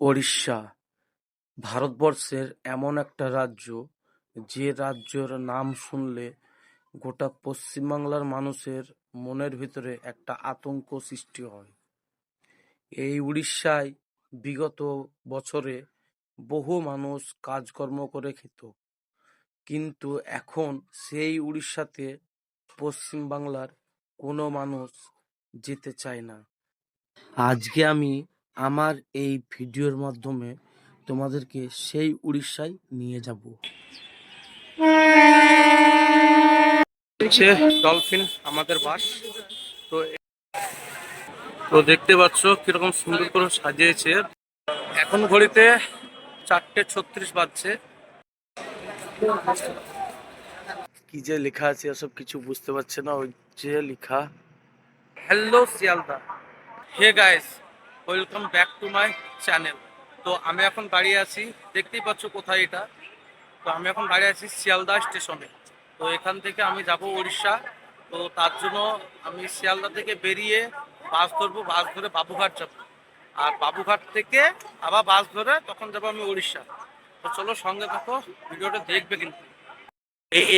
ওড়িশা ভারতবর্ষের এমন একটা রাজ্য, যে রাজ্যের নাম শুনলে গোটা পশ্চিমবাংলার মানুষের মনের ভিতরে একটা আতঙ্ক সৃষ্টি হয়। এই উড়িষ্যায় বিগত বছরে বহু মানুষ কাজকর্ম করে খেত, কিন্তু এখন সেই উড়িষ্যাতে পশ্চিমবাংলার কোনো মানুষ যেতে চায় না। আজকে আমি আমার এই ভিডিওর মাধ্যমে তোমাদেরকে সেই উড়িষ্যায় নিয়ে যাব। ডলফিন আমাদের বাস। তো তো দেখতে পাচ্ছ কিরকম সুন্দর করে সাজিয়েছে। এখন ঘড়িতে 4:36 বাজছে। কি যে লেখা আছে এসব কিছু বুঝতে পারছে না। ওই যে লেখা, hello Sealdah, hey guys, welcome back to my channel. তো আমি এখন দাঁড়িয়ে আছি, দেখতেই পাচ্ছ কোথায় এটা। তো আমি এখন দাঁড়িয়ে আছি শিয়ালদা স্টেশনে। তো এখান থেকে আমি যাব উড়িষ্যা। তো তার জন্য আমি শিয়ালদা থেকে বেরিয়ে বাস ধরবো, বাস ধরে বাবুঘাট যাব। আর বাবুঘাট থেকে আবার বাস ধরে তখন যাবো আমি উড়িষ্যা। তো চলো সঙ্গে থাকো, ভিডিওটা দেখবে। কিন্তু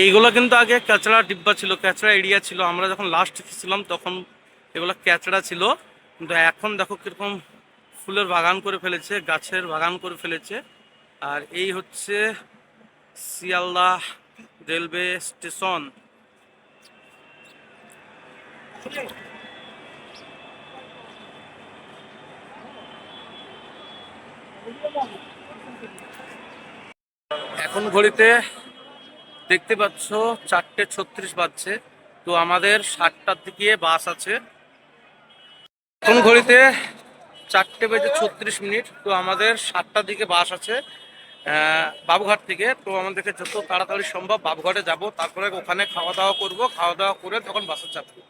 এইগুলো কিন্তু আগে ক্যাচড়া ডিব্বা ছিল, ক্যাচড়া এরিয়া ছিল। আমরা যখন লাস্ট ছিলাম তখন এগুলো ক্যাচড়া ছিল, কিন্তু এখন দেখো কিরকম ফুলের বাগান করে ফেলেছে, গাছের বাগান করে ফেলেছে। আর এই হচ্ছে শিয়ালদা রেলওয়ে স্টেশন। এখন ঘড়িতে দেখতে পাচ্ছ 4:36 বাজছে। তো আমাদের 7টার দিকে বাস আছে। এখন ঘড়িতে 4:36। তো আমাদের 7টার দিকে বাস আছে বাবুঘাট থেকে। তো আমাদেরকে যত তাড়াতাড়ি সম্ভব বাবুঘাটে যাব, তারপরে ওখানে খাওয়া দাওয়া করবো, খাওয়া দাওয়া করে তখন বাসে চাপবো।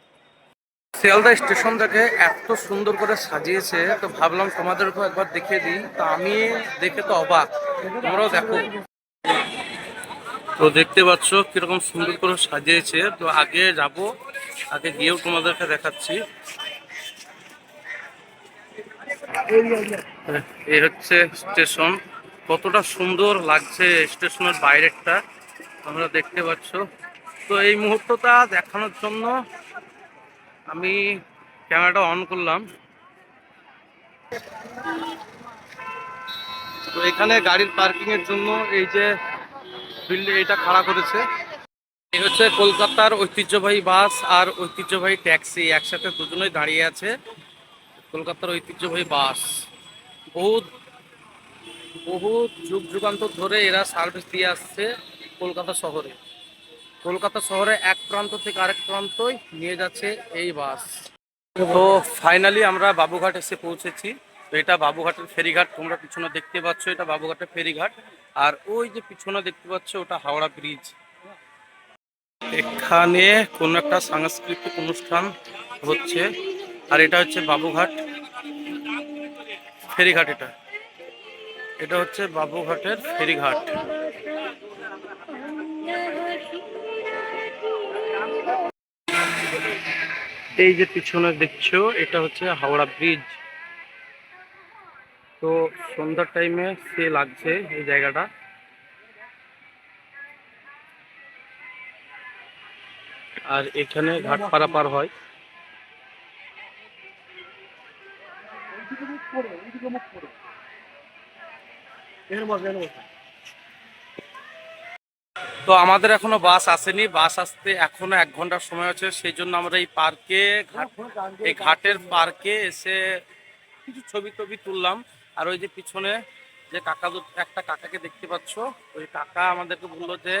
শিয়ালদা স্টেশনটাকে এত সুন্দর করে সাজিয়েছে, তো ভাবলাম তোমাদেরকেও একবার দেখিয়ে দিই। তো আমি দেখে তো অবাক, তোমরাও দেখো। তো দেখতে পাচ্ছ কিরকম সুন্দর করে সাজিয়েছে। তো আগে যাব, আগে গিয়েও তোমাদেরকে দেখাচ্ছি। এই হচ্ছে স্টেশন, কতটা সুন্দর লাগছে স্টেশনের বাইরেরটা, তোমরা দেখতে পাচ্ছ। তো এই মুহূর্তটা দেখানোর জন্য আমি ক্যামেরাটা অন করলাম। তো এখানে গাড়ির পার্কিং এর জন্য এই যে বিল্ডিং এটা খাড়া করেছে। এই হচ্ছে কলকাতার ঐতিহ্যবাহী বাস আর ঐতিহ্যবাহী ট্যাক্সি একসাথে দুজনেই দাঁড়িয়ে আছে। কলকাতার ঐতিহ্যবাহী বাস বহুত বহুত যুগ যুগান্তর ধরে এরা সার্ভিস দিয়ে আসছে কলকাতা শহরে। কলকাতা শহরে এক প্রান্ত থেকে আরেক প্রান্তই নিয়ে যাচ্ছে এই বাস। তো ফাইনালি আমরা বাবুঘাট এসে পৌঁছেছি। তো এটা বাবুঘাটের ফেরিঘাট, তোমরা পিছনে দেখতে পাচ্ছ, এটা বাবুঘাটের ফেরিঘাট। আর ওই যে পিছনে দেখতে পাচ্ছ ওটা হাওড়া ব্রিজ। এখানে কোনো একটা সাংস্কৃতিক অনুষ্ঠান হচ্ছে। আর এটা হচ্ছে বাবুঘাট ফেরিঘাট। এটা এটা হচ্ছে বাবুঘাটের ফেরিঘাট। এই যে পিছনে দেখছো এটা হচ্ছে হাওড়া ব্রিজ। তো সন্ধ্যার টাইমে সে লাগছে এই জায়গাটা। আর এখানে ঘাট পারাপার হয়। তো আমাদের এখনো বাস আসেনি, বাস আসতে এখনো 1 ঘন্টার সময় আছে। সেই জন্য আমরা এই পার্কে, এই ঘাটের পার্কে এসে কিছু ছবি টবি তুললাম। আর ওই যে পিছনে যে একটা কাকাকে দেখতে পাচ্ছ, ওই কাকা আমাদেরকে বললো যে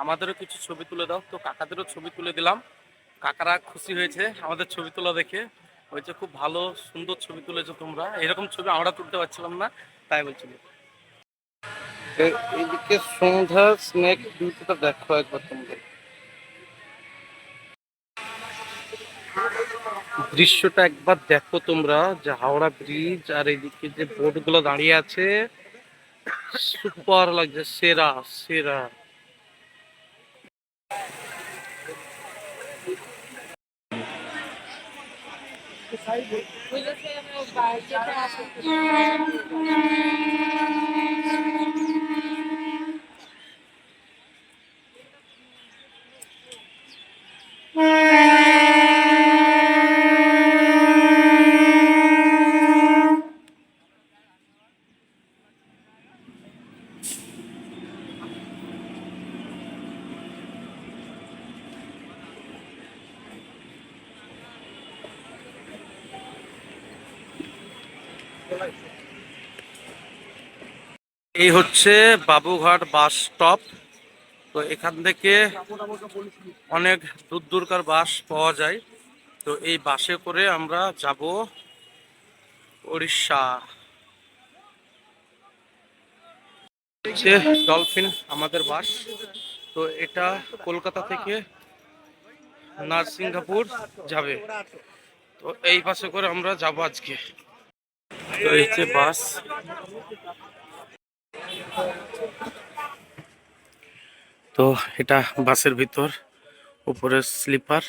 আমাদেরও কিছু ছবি তুলে দাও। তো কাকাদেরও ছবি তুলে দিলাম। কাকারা খুশি হয়েছে আমাদের ছবি তোলা দেখে, হয়েছে খুব ভালো সুন্দর ছবি তুলেছো তোমরা, এরকম ছবি আমরা তুলতে পারছিলাম না, তাই বলছিল। এইদিকে সন্ধ্যা স্নেক বিউটিটা দেখো একবার তোমরা, দৃশ্যটা একবার দেখো তোমরা, যে হাওড়া ব্রিজ আর এইদিকে যে বোট গুলো দাঁড়িয়ে আছে, সুপার লাগছে, সেরা সেরা। এই হচ্ছে বাবুঘাট বাস স্টপ। তো এখান থেকে অনেক দূর দূরকার বাস পাওয়া যায়। তো এই বাসে করে আমরা যাব উড়িষ্যা। হচ্ছে ডলফিন আমাদের বাস। তো এটা কলকাতা থেকে নারসিংহাপুর যাবে। তো এই বাসে করে আমরা যাব আজকে। তো এই যে বাস। তো এটা বাসের ভিতর, উপরে স্লিপার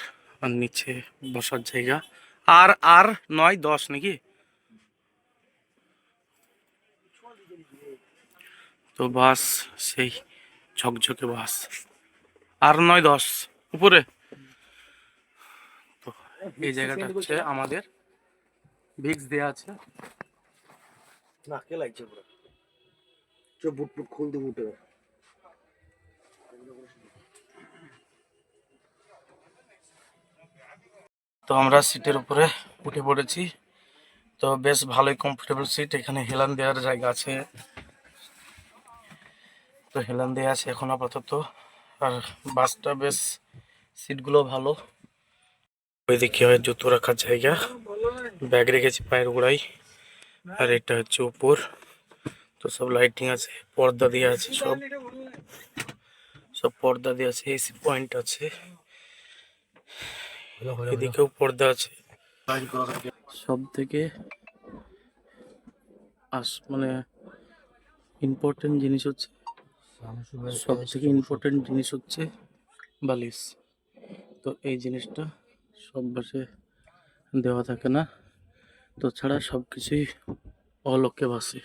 আর নিচে বসার জায়গা। আর আর 9-10 নাকি? তো বাস সেই ঝকঝকে বাস, আর 9-10 উপরে। তো এই জায়গাটা হচ্ছে আমাদের, ভিক্স দেয়া আছে। নাকে লাগছে পুরো। চো বুট বুট খুলতে উঠে। তো আমরা সিটের উপরে উঠে পড়েছি। তো বেশ ভালোই কমফোর্টেবল সিট, এখানে হেলান দেওয়ার জায়গা আছে। তো হেলান দেওয়া আছে এখন আপাতত। আর বাসটা বেশ সিটগুলো ভালো। ওইদিকে হয় জুতো রাখার জায়গা, ব্যাগ রেখেছি পায়ের গোড়ায়। আর এটা হচ্ছে উপর। তো সব লাইটিং আছে, পর্দা দিয়ে আছে, সব সব পর্দা দিয়ে আছে, এসি পয়েন্ট আছে, এদিকেও পর্দা আছে। সব থেকে মানে ইম্পর্টেন্ট জিনিস হচ্ছে, সব থেকে ইম্পর্টেন্ট জিনিস হচ্ছে বালিশ। তো এই জিনিসটা সব বাসে দেওয়া থাকে না। তো ছাড়া সব কিছুই অলোকে বাসে।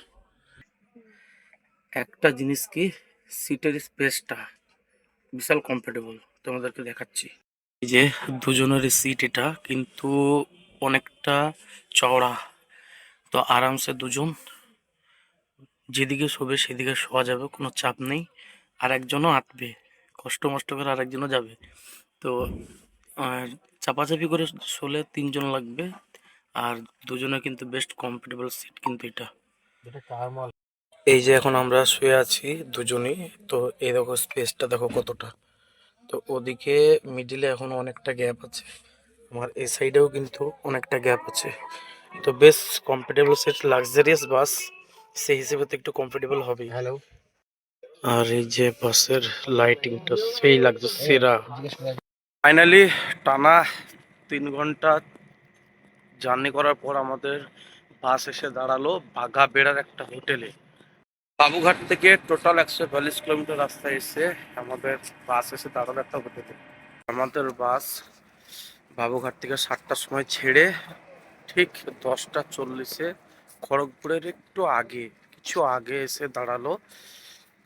একটা জিনিস কি, সিটের স্পেসটা বিশাল কমফোর্টেবল, তোমাদেরকে দেখাচ্ছি। এই যে দুজনের সিট, এটা কিন্তু অনেকটা চওড়া। তো আরামসে দুজন যেদিকে শোবে সেদিকে শোয়া যাবে, কোনো চাপ নেই। আর একজনও আঁটবে, কষ্ট মষ্ট করে আর একজনও যাবে। তো আর চাপাচাপি করে শোলে 3জন লাগবে। আর দুজনে কিন্তু বেস্ট কমফোর্টেবল সিট কিন্তু এটা। এই যে এখন আমরা শুয়ে আছি দুজনেই। তো এই দেখো স্পেসটা দেখো কতটা। তো ওদিকে মিডিলে এখন অনেকটা গ্যাপ আছে, আমার এই সাইডেও কিন্তু অনেকটা গ্যাপ আছে। তো বেশ কমফোর্টেবল সিট, লাক্সারিয়াস বাস, সেই হিসেবে তো একটু কমফোর্টেবল হবেই। হ্যালো। আর এই যে বাসের লাইটিংটা সেই লাগছে সেরা। ফাইনালি টানা 3 ঘন্টা জার্নি করার পর আমাদের বাস এসে দাঁড়ালো বাঘাবেড়ার একটা হোটেলে। বাবুঘাট থেকে টোটাল 142 কিলোমিটার রাস্তা এসে আমাদের বাস এসে দাঁড়ালো একটা হোটেলে। আমাদের বাস বাবুঘাট থেকে 7টার সময় ছেড়ে ঠিক 10টা 40-এ খড়গপুরের একটু আগে, কিছু আগে এসে দাঁড়ালো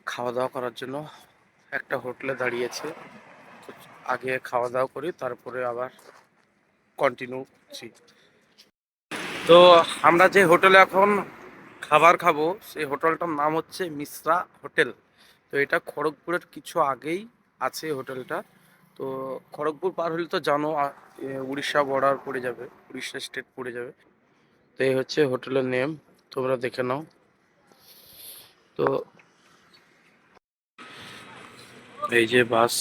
খাওয়া দাওয়া করার জন্য। একটা হোটেলে দাঁড়িয়েছে, আগে খাওয়া দাওয়া করি তারপরে আবার কন্টিনিউ করছি। তো আমরা যে হোটেলে এখন খাবার খাবো সেই হোটেলটার নাম হচ্ছে মিশ্রা হোটেল। তো এটা খড়গপুরের কিছু আগেই আছে হোটেলটা। তো খড়গপুর পার হলে তো জানো উড়িষ্যা বর্ডার পড়ে যাবে, উড়িষ্যা স্টেট পড়ে যাবে। তো এই হচ্ছে হোটেলের নেম, তোমরা দেখে নাও। তো এই যে বাস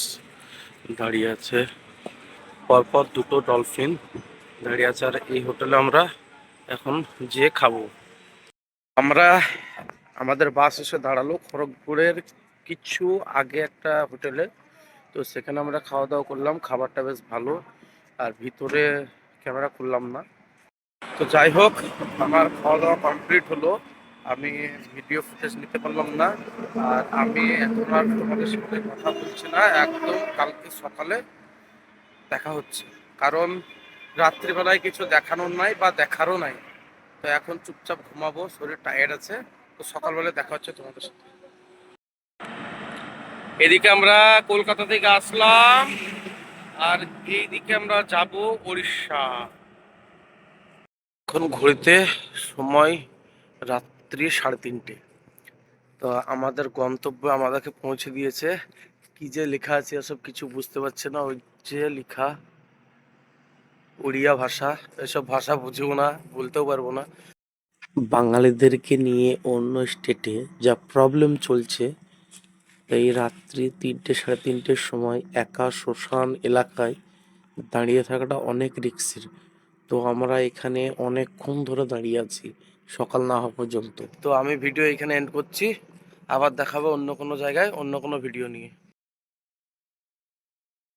দাঁড়িয়ে আছে, পরপর দুটো ডলফিন দাঁড়িয়ে আছে। আর এই হোটেলে আমরা এখন যে খাবো। আমরা আমাদের বাস এসে দাঁড়ালো খড়গপুরের কিছু আগে একটা হোটেলে। তো সেখানে আমরা খাওয়া দাওয়া করলাম, খাবারটা বেশ ভালো। আর ভিতরে ক্যামেরা খুললাম না। তো যাই হোক, আমার খাওয়া দাওয়া কমপ্লিট হলো। আমি ভিডিও ফুটেজ নিতে পারলাম না। আর আমি এখন আর তোমাদের সাথে কথা বলছি না, একদম কালকে সকালে দেখা হচ্ছে। কারণ রাত্রিবেলায় কিছু দেখানোর নাই বা দেখারও নাই। তো এখন চুপচাপ ঘুমাবো, শরীর টায়ার্ড আছে। তো সকালবেলায় দেখা হচ্ছে তোমাদের সাথে। এদিকে আমরা কলকাতা থেকে আসলাম, আর এইদিকে আমরা যাব উড়িষ্যা। এখন ঘুরতে সময় রাত্রি 3:30। তো আমাদের গন্তব্যে আমাদেরকে পৌঁছে দিয়েছে। কি যে লেখা আছে এসব কিছু বুঝতে পারছে না, ওই যে লেখা উড়িয়া ভাষা, এসব ভাষা বুঝবো না, বলতেও পারবো না। বাঙালিদেরকে নিয়ে অন্য স্টেটে যা প্রবলেম চলছে, এই রাত্রি 3টে 3:30-এর সময় একা শ্মশান এলাকায় দাঁড়িয়ে থাকাটা অনেক রিস্কের। তো আমরা এখানে অনেকক্ষণ ধরে দাঁড়িয়ে আছি, সকাল না হওয়া পর্যন্ত। তো আমি ভিডিও এখানে এন্ড করছি, আবার দেখাবো অন্য কোনো জায়গায় অন্য কোনো ভিডিও নিয়ে।